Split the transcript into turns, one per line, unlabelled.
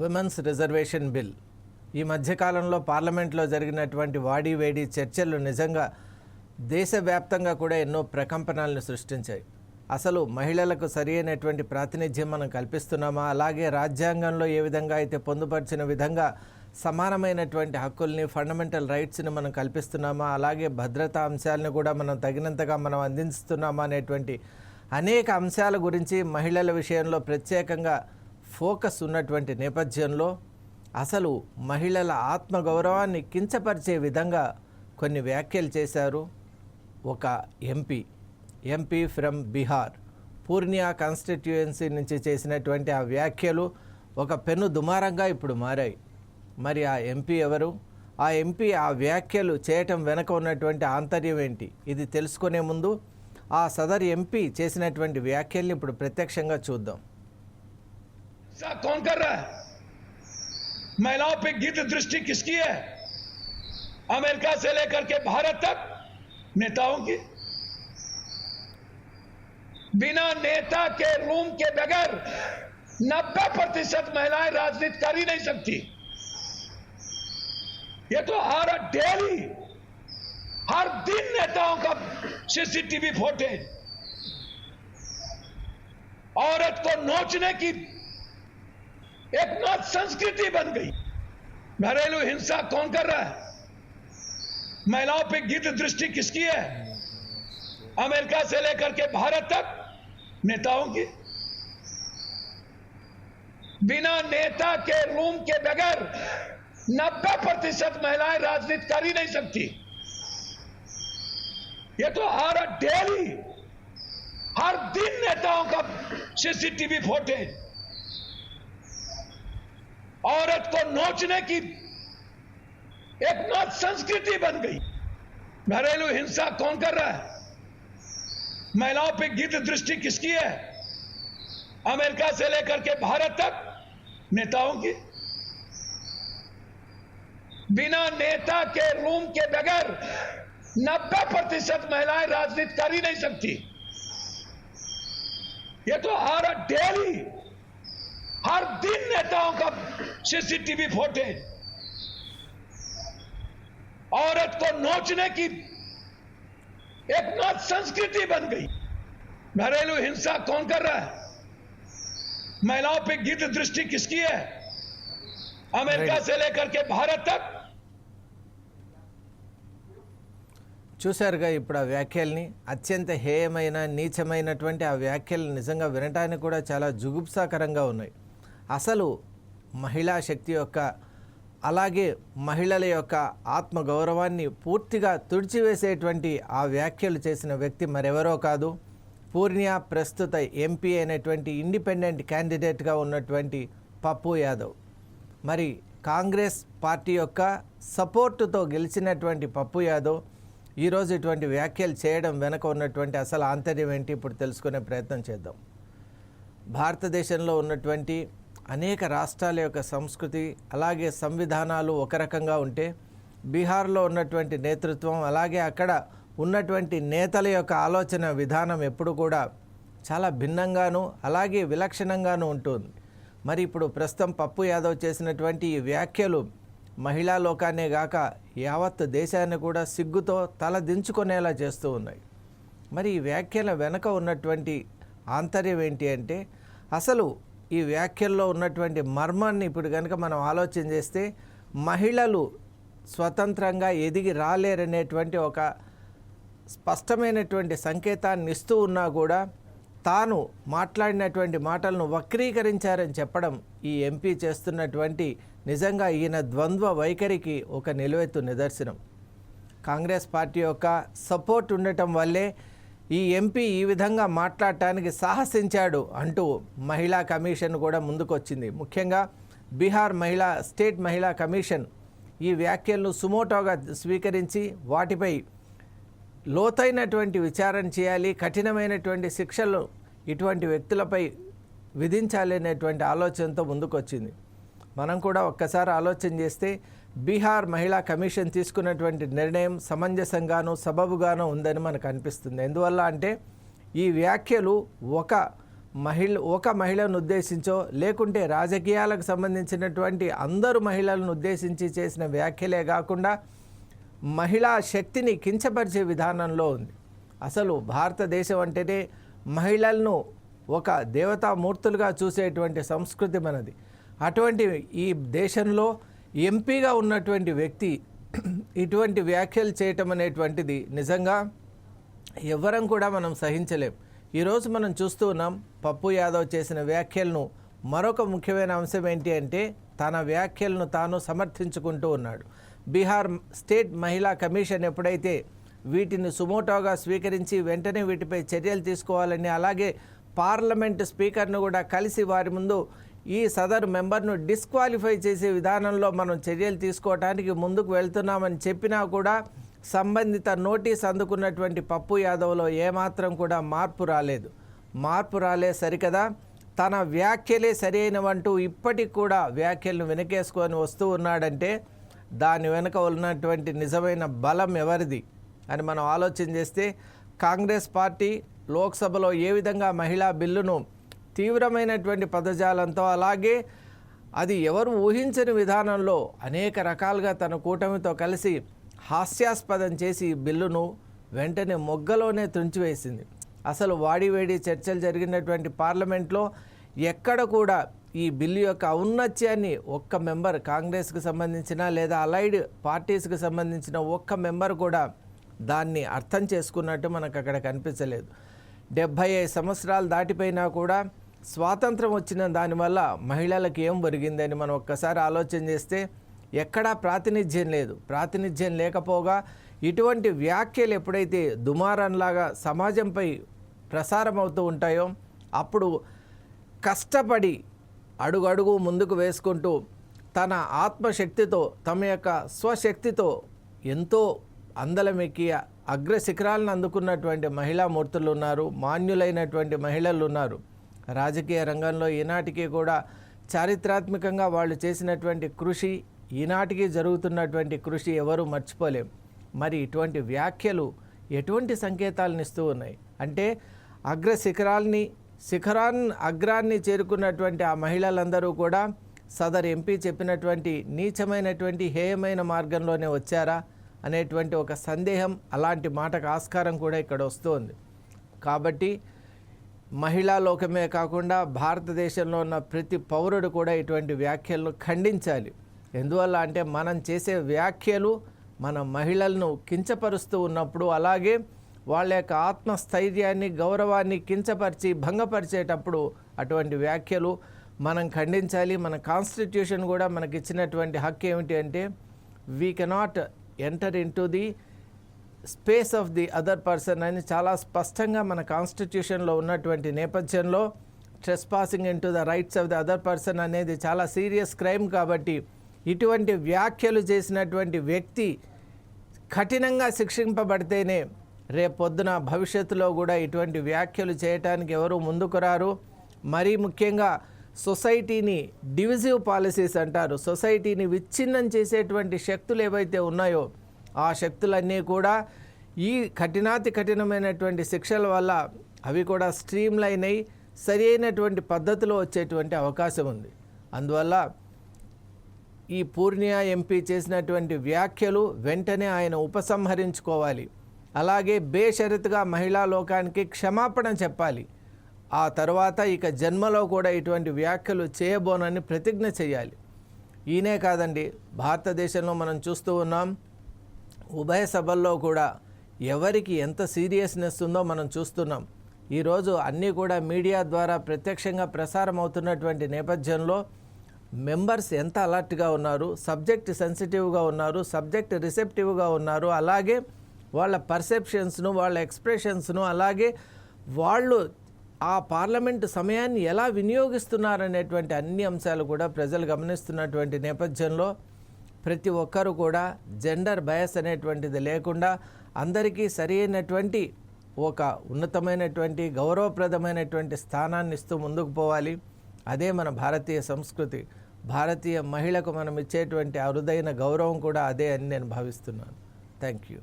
Women's reservation bill ఈ మధ్యకాలంలో పార్లమెంట్లో జరిగినటువంటి వాడివేడి చర్చలు నిజంగా దేశవ్యాప్తంగా కూడా ఎన్నో ప్రకంపనలను సృష్టించాయి. అసలు మహిళలకు సరైనటువంటి ప్రాతినిధ్యం మనం కల్పిస్తున్నామా, అలాగే రాజ్యాంగంలో ఏ విధంగా అయితే పొందుపరిచిన విధంగా సమానమైనటువంటి హక్కుల్ని, ఫండమెంటల్ రైట్స్ని మనం కల్పిస్తున్నామా, అలాగే భద్రతా అంశాలను కూడా మనం తగినంతగా మనం అందిస్తున్నామా అనేటువంటి అనేక అంశాల గురించి మహిళల విషయంలో ప్రత్యేకంగా ఫోకస్ ఉన్నటువంటి నేపథ్యంలో అసలు మహిళల ఆత్మగౌరవాన్ని కించపరిచే విధంగా కొన్ని వ్యాఖ్యలు చేశారు ఒక MP from Bihar Purnia constituency నుంచి చేసినటువంటి ఆ వ్యాఖ్యలు ఒక పెను దుమారంగా ఇప్పుడు మారాయి. మరి ఆ ఎంపీ ఎవరు, ఆ ఎంపీ ఆ వ్యాఖ్యలు చేయటం వెనక ఉన్నటువంటి ఆంతర్యం ఏంటి, ఇది తెలుసుకునే ముందు ఆ సదరు ఎంపీ చేసినటువంటి వ్యాఖ్యల్ని ఇప్పుడు ప్రత్యక్షంగా చూద్దాం.
कौन कर रहा है? महिलाओं पे गिद्ध दृष्टि किसकी है? अमेरिका से लेकर के भारत तक नेताओं की। बिना नेता के रूम के बगैर 90% महिलाएं राजनीति कर ही नहीं सकती। ये तो हर डेली हर दिन नेताओं का सीसीटीवी फुटेज, औरत को नोचने की एक नई संस्कृति बन गई। घरेलू हिंसा कौन कर रहा है? महिलाओं पे गिद्ध दृष्टि किसकी है? अमेरिका से लेकर के भारत तक नेताओं की। बिना नेता के रूम के बगैर 90% महिलाएं राजनीति कर ही नहीं सकती। ये तो हर डेली हर दिन नेताओं का सीसीटीवी फुटेज, औरत को नोचने की एक नई संस्कृति बन गई। घरेलू हिंसा कौन कर रहा है? महिलाओं पे गिद्ध दृष्टि किसकी है? अमेरिका से लेकर के भारत तक नेताओं की। बिना नेता के रूम के बगैर 90% महिलाएं राजनीति कर ही नहीं सकती। ये तो हर डेली हर दिन नेताओं का सीसीटीवी फुटेज, औरत को नोचने की एक नई संस्कृति बन गई। घरेलू हिंसा कौन कर रहा है? महिलाओं पे गिद्ध दृष्टि किसकी है? अमेरिका से लेकर के भारत तक।
చూశారుగా ఇప్పుడు ఆ వ్యాఖ్యల్ని, అత్యంత హేయమైన నీచమైనటువంటి ఆ వ్యాఖ్యలు నిజంగా వినటానికి కూడా చాలా జుగుప్సాకరంగా ఉన్నాయి. అసలు మహిళా శక్తి యొక్క అలాగే మహిళల యొక్క ఆత్మగౌరవాన్ని పూర్తిగా తుడిచివేసేటువంటి ఆ వ్యాఖ్యలు చేసిన వ్యక్తి మరెవరో కాదు, పూర్ణియా ప్రస్తుత ఎంపీ అయినటువంటి ఇండిపెండెంట్ క్యాండిడేట్గా ఉన్నటువంటి పప్పు యాదవ్. మరి కాంగ్రెస్ పార్టీ యొక్క సపోర్టుతో గెలిచినటువంటి పప్పు యాదవ్ ఈరోజు ఇటువంటి వ్యాఖ్యలు చేయడం వెనక ఉన్నటువంటి అసలు ఆంతర్యం ఏంటి ఇప్పుడు తెలుసుకునే ప్రయత్నం చేద్దాం. భారతదేశంలో ఉన్నటువంటి అనేక రాష్ట్రాల యొక్క సంస్కృతి అలాగే సంవిధానాలు ఒక రకంగా ఉంటే, బీహార్లో ఉన్నటువంటి నేతృత్వం అలాగే అక్కడ ఉన్నటువంటి నేతల యొక్క ఆలోచన విధానం ఎప్పుడు కూడా చాలా భిన్నంగాను అలాగే విలక్షణంగాను ఉంటుంది. మరి ఇప్పుడు ప్రస్తుతం పప్పు యాదవ్ చేసినటువంటి ఈ వ్యాఖ్యలు మహిళా లోకాన్నే గాక యావత్ దేశాన్ని కూడా సిగ్గుతో తల దించుకునేలా చేస్తూ ఉన్నాయి. మరి ఈ వ్యాఖ్యల వెనక ఉన్నటువంటి ఆంతర్యం ఏంటి అంటే, అసలు ఈ వ్యాఖ్యల్లో ఉన్నటువంటి మర్మాన్ని ఇప్పుడు కనుక మనం ఆలోచన చేస్తే, మహిళలు స్వతంత్రంగా ఎదిగి రాలేరనేటువంటి ఒక స్పష్టమైనటువంటి సంకేతాన్ని ఇస్తూ ఉన్నా కూడా తాను మాట్లాడినటువంటి మాటలను వక్రీకరించారని చెప్పడం ఈ ఎంపీ చేస్తున్నటువంటి నిజంగా ఈయన ద్వంద్వ వైఖరికి ఒక నిలువెత్తు నిదర్శనం. కాంగ్రెస్ పార్టీ యొక్క సపోర్ట్ ఉండటం వల్లే ఈ ఎంపీ ఈ విధంగా మాట్లాడటానికి సాహసించాడు అంటూ మహిళా కమిషన్ కూడా ముందుకొచ్చింది. ముఖ్యంగా బీహార్ స్టేట్ మహిళా కమిషన్ ఈ వ్యాఖ్యలను సుమోటోగా స్వీకరించి వాటిపై లోతైనటువంటి విచారణ చేయాలి, కఠినమైనటువంటి శిక్షలు ఇటువంటి వ్యక్తులపై విధించాలి అనేటువంటి ఆలోచనతో ముందుకొచ్చింది. మనం కూడా ఒక్కసారి ఆలోచన చేస్తే బీహార్ మహిళా కమిషన్ తీసుకున్నటువంటి నిర్ణయం సమంజసంగానూ సబబుగానూ ఉందని మనకు అనిపిస్తుంది. ఎందువల్ల అంటే ఈ వ్యాఖ్యలు ఒక ఒక మహిళను ఉద్దేశించో లేకుంటే రాజకీయాలకు సంబంధించినటువంటి అందరు మహిళలను ఉద్దేశించి చేసిన వ్యాఖ్యలే కాకుండా మహిళా శక్తిని కించపరిచే విధానంలో ఉంది. అసలు భారతదేశం అంటేనే మహిళలను ఒక దేవతామూర్తులుగా చూసేటువంటి సంస్కృతి మనది. అటువంటి ఈ దేశంలో ఎంపీగా ఉన్నటువంటి వ్యక్తి ఇటువంటి వ్యాఖ్యలు చేయటం అనేటువంటిది నిజంగా ఎవ్వరం కూడా మనం సహించలేం. ఈరోజు మనం చూస్తూ ఉన్నాం పప్పు యాదవ్ చేసిన వ్యాఖ్యలను. మరొక ముఖ్యమైన అంశం ఏంటి అంటే తన వ్యాఖ్యలను తాను సమర్థించుకుంటూ ఉన్నాడు. బీహార్ స్టేట్ మహిళా కమిషన్ ఎప్పుడైతే వీటిని సుమోటోగా స్వీకరించి వెంటనే వీటిపై చర్యలు తీసుకోవాలని, అలాగే పార్లమెంట్ స్పీకర్ను కూడా కలిసి వారి ముందు ఈ సదరు మెంబర్ను డిస్క్వాలిఫై చేసే విధానంలో మనం చర్యలు తీసుకోవడానికి ముందుకు వెళ్తున్నామని చెప్పినా కూడా సంబంధిత నోటీస్ అందుకున్నటువంటి పప్పు యాదవ్లో ఏమాత్రం కూడా మార్పు రాలే సరికదా తన వ్యాఖ్యలే సరైనవంటూ ఇప్పటికి కూడా వ్యాఖ్యలను వెనకేసుకొని వస్తూ ఉన్నాడంటే దాని వెనుక ఉన్నటువంటి నిజమైన బలం ఎవరిది అని మనం ఆలోచన చేస్తే, కాంగ్రెస్ పార్టీ లోక్సభలో ఏ విధంగా మహిళా బిల్లును తీవ్రమైనటువంటి పదజాలంతో, అలాగే అది ఎవరు ఊహించని విధానంలో అనేక రకాలుగా తన కూటమితో కలిసి హాస్యాస్పదం చేసి ఈ బిల్లును వెంటనే మొగ్గలోనే తుంచివేసింది. అసలు వాడివేడి చర్చలు జరిగినటువంటి పార్లమెంట్లో ఎక్కడ కూడా ఈ బిల్లు యొక్క ఔన్నత్యాన్ని ఒక్క మెంబర్, కాంగ్రెస్కి సంబంధించిన లేదా అలైడ్ పార్టీస్కి సంబంధించిన ఒక్క మెంబర్ కూడా దాన్ని అర్థం చేసుకున్నట్టు మనకు అక్కడ కనిపించలేదు. 75 సంవత్సరాలు దాటిపోయినా కూడా స్వాతంత్రం వచ్చిన దానివల్ల మహిళలకు ఏం ఒరిగిందని మనం ఒక్కసారి ఆలోచన చేస్తే ఎక్కడా ప్రాతినిధ్యం లేదు. ప్రాతినిధ్యం లేకపోగా ఇటువంటి వ్యాఖ్యలు ఎప్పుడైతే దుమారంలాగా సమాజంపై ప్రసారం అవుతూ ఉంటాయో అప్పుడు కష్టపడి అడుగడుగు ముందుకు వేసుకుంటూ తన ఆత్మశక్తితో, తమ యొక్క స్వశక్తితో ఎంతో అందలమెక్కి అగ్రశిఖరాలను అందుకున్నటువంటి మహిళా మూర్తులు ఉన్నారు, మాన్యులైనటువంటి మహిళలు ఉన్నారు. రాజకీయ రంగంలో ఈనాటికి కూడా చారిత్రాత్మకంగా వాళ్ళు చేసినటువంటి కృషి, ఈనాటికి జరుగుతున్నటువంటి కృషి ఎవరూ మర్చిపోలేం. మరి ఇటువంటి వ్యాఖ్యలు ఎటువంటి సంకేతాలను ఇస్తూ ఉన్నాయి అంటే అగ్రాన్ని చేరుకున్నటువంటి ఆ మహిళలందరూ కూడా సదర్ ఎంపీ చెప్పినటువంటి నీచమైనటువంటి హేయమైన మార్గంలోనే వచ్చారా అనేటువంటి ఒక సందేహం, అలాంటి మాటకు ఆస్కారం కూడా ఇక్కడ వస్తుంది. కాబట్టి మహిళా లోకమే కాకుండా భారతదేశంలో ఉన్న ప్రతి పౌరుడు కూడా ఇటువంటి వ్యాఖ్యలను ఖండించాలి. ఎందువల్ల అంటే మనం చేసే వ్యాఖ్యలు మన మహిళలను కించపరుస్తూ ఉన్నప్పుడు, అలాగే వాళ్ళ యొక్క ఆత్మస్థైర్యాన్ని, గౌరవాన్ని కించపరిచి భంగపరిచేటప్పుడు అటువంటి వ్యాఖ్యలు మనం ఖండించాలి. మన కాన్స్టిట్యూషన్ కూడా మనకి ఇచ్చినటువంటి హక్కు ఏమిటి అంటే we cannot enter in to the space of the other person అని చాలా స్పష్టంగా మన కాన్స్టిట్యూషన్లో ఉన్నటువంటి నేపథ్యంలో trespassing in to the rights of the other person అనేది చాలా సీరియస్ క్రైమ్. కాబట్టి ఇటువంటి వ్యాఖ్యలు చేసినటువంటి వ్యక్తి కఠినంగా శిక్షింపబడితేనే రేపొద్దున భవిష్యత్తులో కూడా ఇటువంటి వ్యాఖ్యలు చేయటానికి ఎవరు ముందుకు రారు. మరీ ముఖ్యంగా సొసైటీని డివిజివ్ పాలసీస్ అంటారు, సొసైటీని విచ్ఛిన్నం చేసేటువంటి శక్తులు ఏవైతే ఉన్నాయో ఆ శక్తులన్నీ కూడా ఈ కఠినమైనటువంటి శిక్షల వల్ల అవి కూడా స్ట్రీమ్ లైన్ అయి సరి అయినటువంటి పద్ధతిలో వచ్చేటువంటి అవకాశం ఉంది. అందువల్ల ఈ పూర్ణియా ఎంపీ చేసినటువంటి వ్యాఖ్యలు వెంటనే ఆయన ఉపసంహరించుకోవాలి. అలాగే బేషరతుగా మహిళా లోకానికి క్షమాపణ చెప్పాలి. ఆ తర్వాత ఇక జన్మలో కూడా ఇటువంటి వ్యాఖ్యలు చేయబోనని ప్రతిజ్ఞ చేయాలి. ఈయనే కాదండి, భారతదేశంలో మనం చూస్తూ ఉన్నాం ఉభయ సభల్లో కూడా ఎవరికి ఎంత సీరియస్నెస్ ఉందో మనం చూస్తున్నాం. ఈరోజు అన్నీ కూడా మీడియా ద్వారా ప్రత్యక్షంగా ప్రసారం అవుతున్నటువంటి నేపథ్యంలో మెంబర్స్ ఎంత అలర్ట్గా ఉన్నారు, సబ్జెక్ట్ సెన్సిటివ్గా ఉన్నారు, సబ్జెక్ట్ రిసెప్టివ్గా ఉన్నారు, అలాగే వాళ్ళ పర్సెప్షన్స్ను, వాళ్ళ ఎక్స్ప్రెషన్స్ను, అలాగే వాళ్ళు ఆ పార్లమెంటు సమయాన్ని ఎలా వినియోగిస్తున్నారనేటువంటి అన్ని అంశాలు కూడా ప్రజలు గమనిస్తున్నటువంటి నేపథ్యంలో ప్రతి ఒక్కరూ కూడా జెండర్ బయాస్ అనేటువంటిది లేకుండా అందరికీ సరి అయినటువంటి ఒక ఉన్నతమైనటువంటి గౌరవప్రదమైనటువంటి స్థానాన్ని ఇస్తూ ముందుకు పోవాలి. అదే మన భారతీయ సంస్కృతి. భారతీయ మహిళకు మనం ఇచ్చేటువంటి అరుదైన గౌరవం కూడా అదే అని నేను భావిస్తున్నాను. Thank you.